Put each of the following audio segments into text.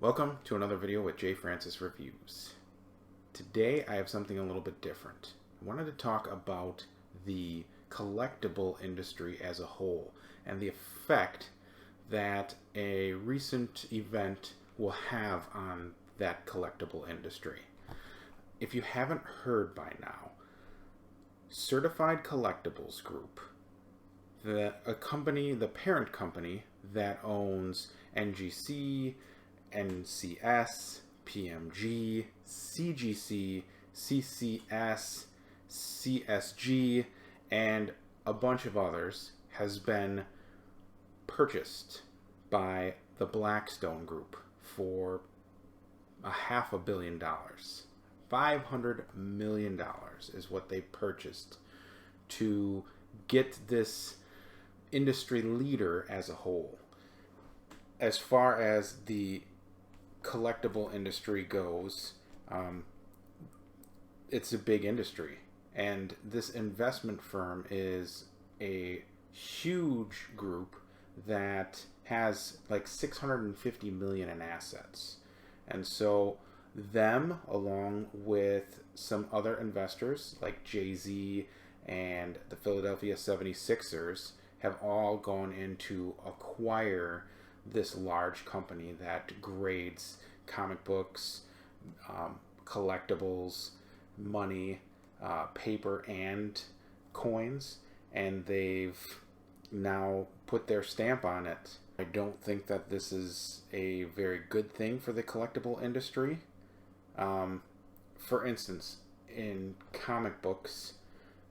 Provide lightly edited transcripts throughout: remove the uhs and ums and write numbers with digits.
Welcome to another video with J. Francis Reviews. Today I have something a little bit different. I wanted to talk about the collectible industry as a whole and the effect that a recent event will have on that collectible industry. If you haven't heard by now, Certified Collectibles Group, the parent company that owns NGC, NCS, PMG, CGC, CCS, CSG, and a bunch of others, has been purchased by the Blackstone Group for $500 million. $500 million is what they purchased to get this industry leader as a whole. As far as the collectible industry goes, it's a big industry, and this investment firm is a huge group that has like 650 million in assets. And so them, along with some other investors like Jay-Z and the Philadelphia 76ers, have all gone in to acquire this large company that grades comic books, collectibles, money, paper, and coins, and they've now put their stamp on it. I don't think that this is a very good thing for the collectible industry. For instance, in comic books,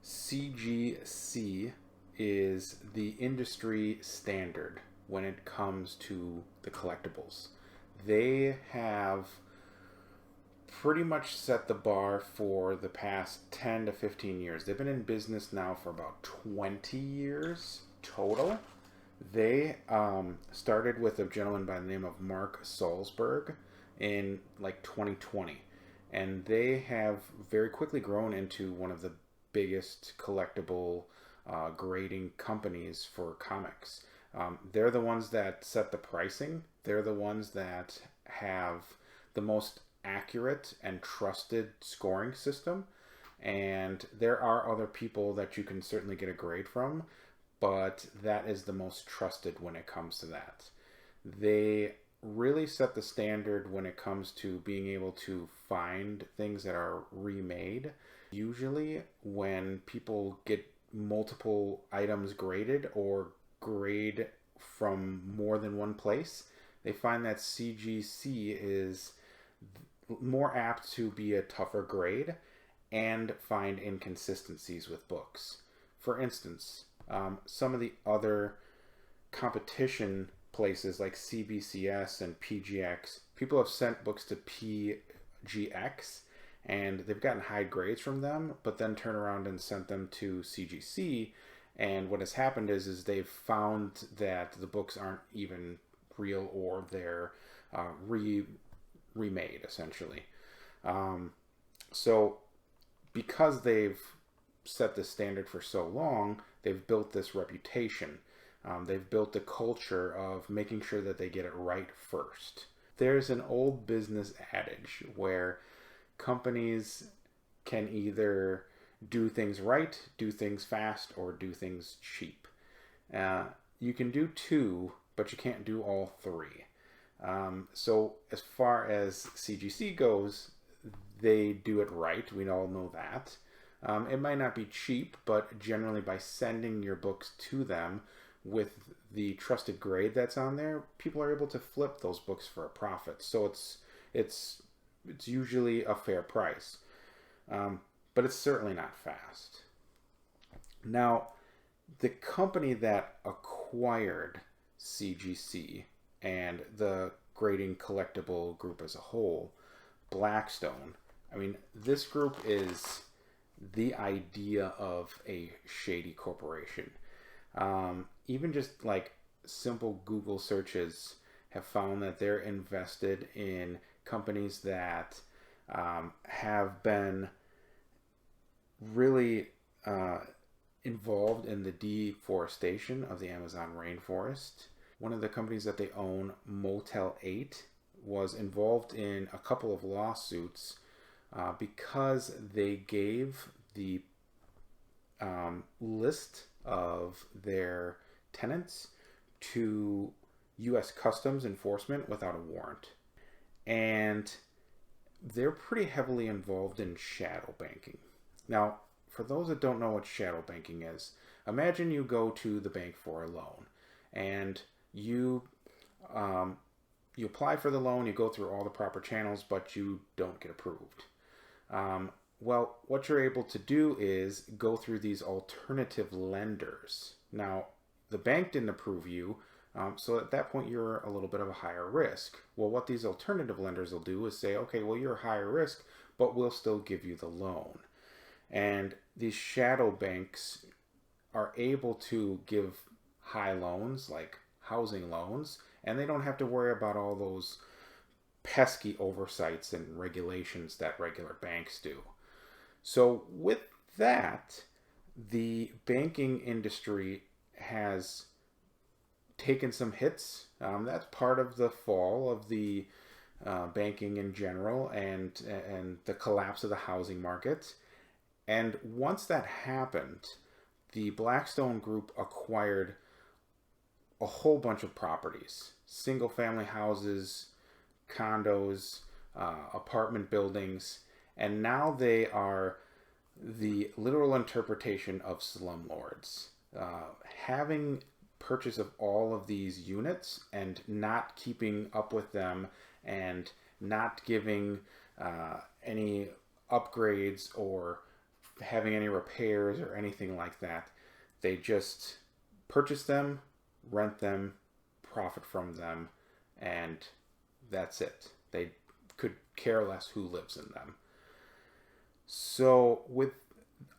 CGC is the industry standard when it comes to the collectibles. They have pretty much set the bar for the past 10 to 15 years. They've been in business now for about 20 years total. They started with a gentleman by the name of Mark Salzberg in like 2020. And they have very quickly grown into one of the biggest collectible grading companies for comics. They're the ones that set the pricing. They're the ones that have the most accurate and trusted scoring system. And there are other people that you can certainly get a grade from, but that is the most trusted when it comes to that. They really set the standard when it comes to being able to find things that are remade. Usually when people get multiple items graded or grade from more than one place, they find that CGC is more apt to be a tougher grade and find inconsistencies with books. For instance, some of the other competition places like CBCS and PGX, people have sent books to PGX and they've gotten high grades from them, but then turn around and sent them to CGC, and what has happened is they've found that the books aren't even real, or they're remade essentially. So because they've set the standard for so long, they've built this reputation. They've built a culture of making sure that they get it right first. There's an old business adage where companies can either do things right, do things fast, or do things cheap. You can do two, but you can't do all three. So as far as CGC goes, they do it right. We all know that. It might not be cheap, but generally by sending your books to them with the trusted grade that's on there, people are able to flip those books for a profit. So it's usually a fair price, but it's certainly not fast. Now, the company that acquired CGC and the grading collectible group as a whole, Blackstone, I mean, this group is the idea of a shady corporation. Even just like simple Google searches have found that they're invested in companies that have been really involved in the deforestation of the Amazon rainforest. One of the companies that they own, Motel 8, was involved in a couple of lawsuits because they gave the list of their tenants to U.S. Customs Enforcement without a warrant. And they're pretty heavily involved in shadow banking. Now, for those that don't know what shadow banking is, imagine you go to the bank for a loan, and you apply for the loan, you go through all the proper channels, but you don't get approved. Well, what you're able to do is go through these alternative lenders. Now, the bank didn't approve you, so at that point you're a little bit of a higher risk. Well, what these alternative lenders will do is say, okay, well, you're a higher risk, but we'll still give you the loan. And these shadow banks are able to give high loans, like housing loans, and they don't have to worry about all those pesky oversights and regulations that regular banks do. So with that, the banking industry has taken some hits. That's part of the fall of the banking in general and the collapse of the housing market. And once that happened, the Blackstone Group acquired a whole bunch of properties, single family houses, condos, apartment buildings, and now they are the literal interpretation of slumlords. Having purchase of all of these units and not keeping up with them and not giving any upgrades or having any repairs or anything like that. They just purchase them, rent them, profit from them, and that's it. They could care less who lives in them. So with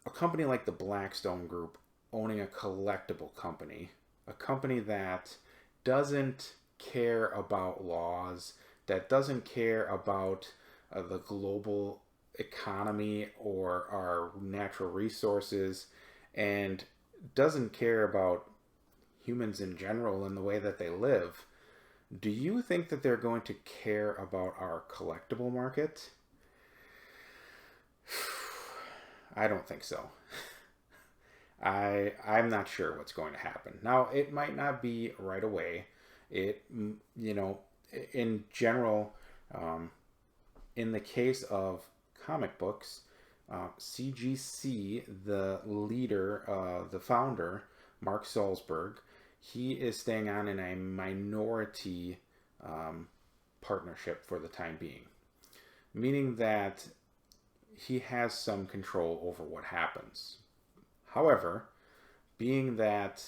a company like the Blackstone Group owning a collectible company, a company that doesn't care about laws, that doesn't care about the global economy or our natural resources, and doesn't care about humans in general and the way that they live, do you think that they're going to care about our collectible market? I don't think so. I'm not sure what's going to happen. Now, it might not be right away. In general, in the case of comic books, CGC, the leader, the founder, Mark Salzberg, he is staying on in a minority partnership for the time being, meaning that he has some control over what happens. However, being that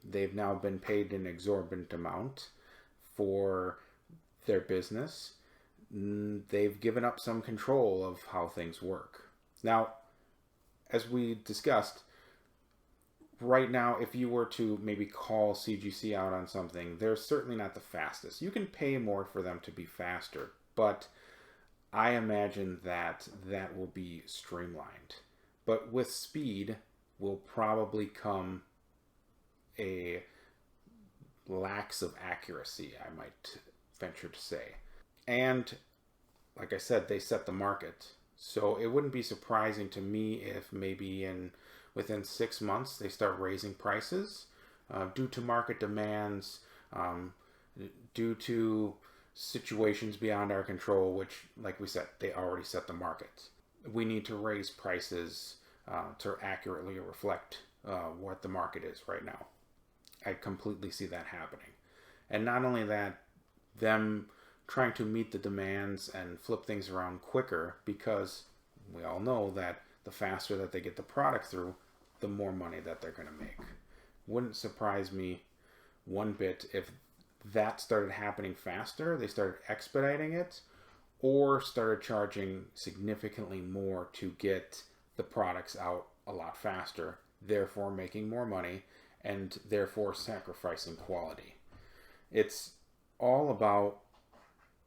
they've now been paid an exorbitant amount for their business, they've given up some control of how things work. Now, as we discussed, right now, if you were to maybe call CGC out on something, they're certainly not the fastest. You can pay more for them to be faster, but I imagine that will be streamlined. But with speed will probably come a lax of accuracy, I might venture to say. And like I said, they set the market. So it wouldn't be surprising to me if maybe within 6 months they start raising prices due to market demands, due to situations beyond our control, which, like we said, they already set the market. We need to raise prices to accurately reflect what the market is right now. I completely see that happening. And not only that, them trying to meet the demands and flip things around quicker, because we all know that the faster that they get the product through, the more money that they're going to make. Wouldn't surprise me one bit if that started happening faster, they started expediting it, or started charging significantly more to get the products out a lot faster, therefore making more money, and therefore sacrificing quality. It's all about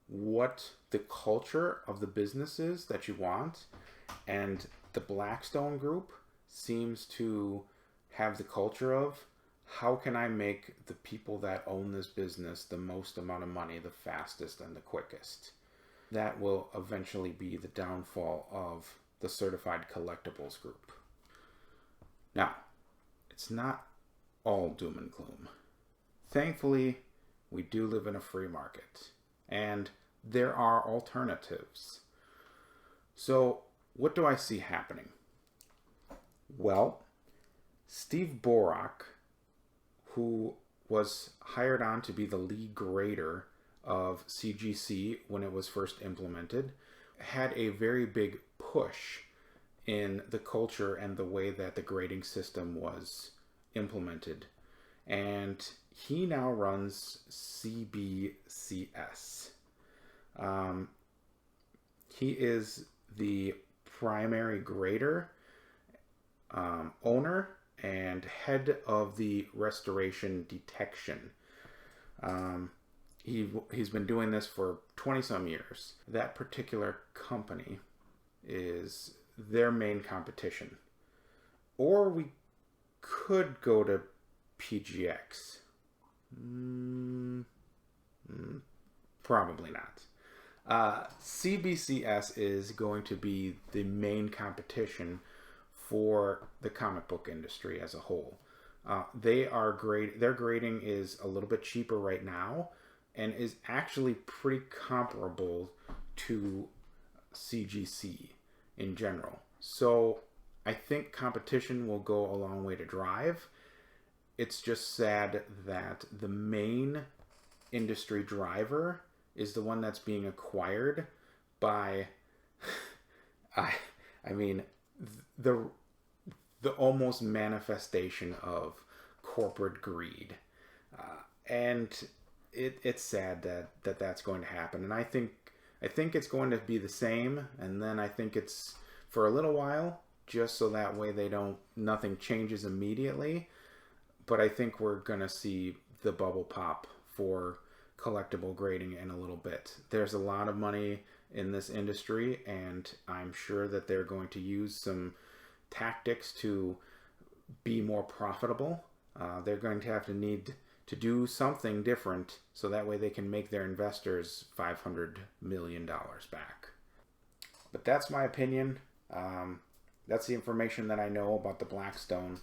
what the culture of the business is that you want, and the Blackstone Group seems to have the culture of how can I make the people that own this business the most amount of money the fastest and the quickest? That will eventually be the downfall of the Certified Collectibles Group. Now, it's not all doom and gloom. Thankfully, we do live in a free market, and there are alternatives. So, what do I see happening? Well, Steve Borak, who was hired on to be the lead grader of CGC when it was first implemented, had a very big push in the culture and the way that the grading system was implemented. And he now runs CBCS. He is the primary grader, owner, and head of the restoration detection. He's been doing this for 20 some years. That particular company is their main competition. Or we could go to PGX. Probably not. CBCS is going to be the main competition for the comic book industry as a whole. Their grading is a little bit cheaper right now and is actually pretty comparable to CGC in general. So I think competition will go a long way to drive. It's just sad that the main industry driver is the one that's being acquired by the almost manifestation of corporate greed, and it's sad that that's going to happen. And I think it's going to be the same, and then I think it's for a little while, just so that way nothing changes immediately. But I think we're gonna see the bubble pop for collectible grading in a little bit. There's a lot of money in this industry, and I'm sure that they're going to use some tactics to be more profitable. They're going to need to do something different so that way they can make their investors $500 million back. But that's my opinion. That's the information that I know about the Blackstone.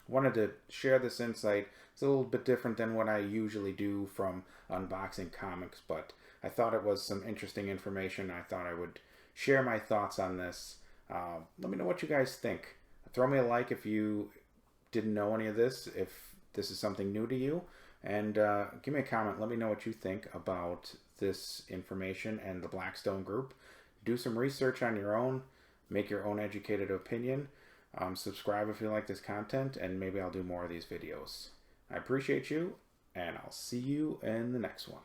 Wanted to share this insight. It's a little bit different than what I usually do from unboxing comics, but I thought it was some interesting information. I thought I would share my thoughts on this. Let me know what you guys think. Throw me a like if you didn't know any of this, if this is something new to you, and give me a comment. Let me know what you think about this information and the Blackstone Group. Do some research on your own. Make your own educated opinion. Subscribe if you like this content, and maybe I'll do more of these videos. I appreciate you, and I'll see you in the next one.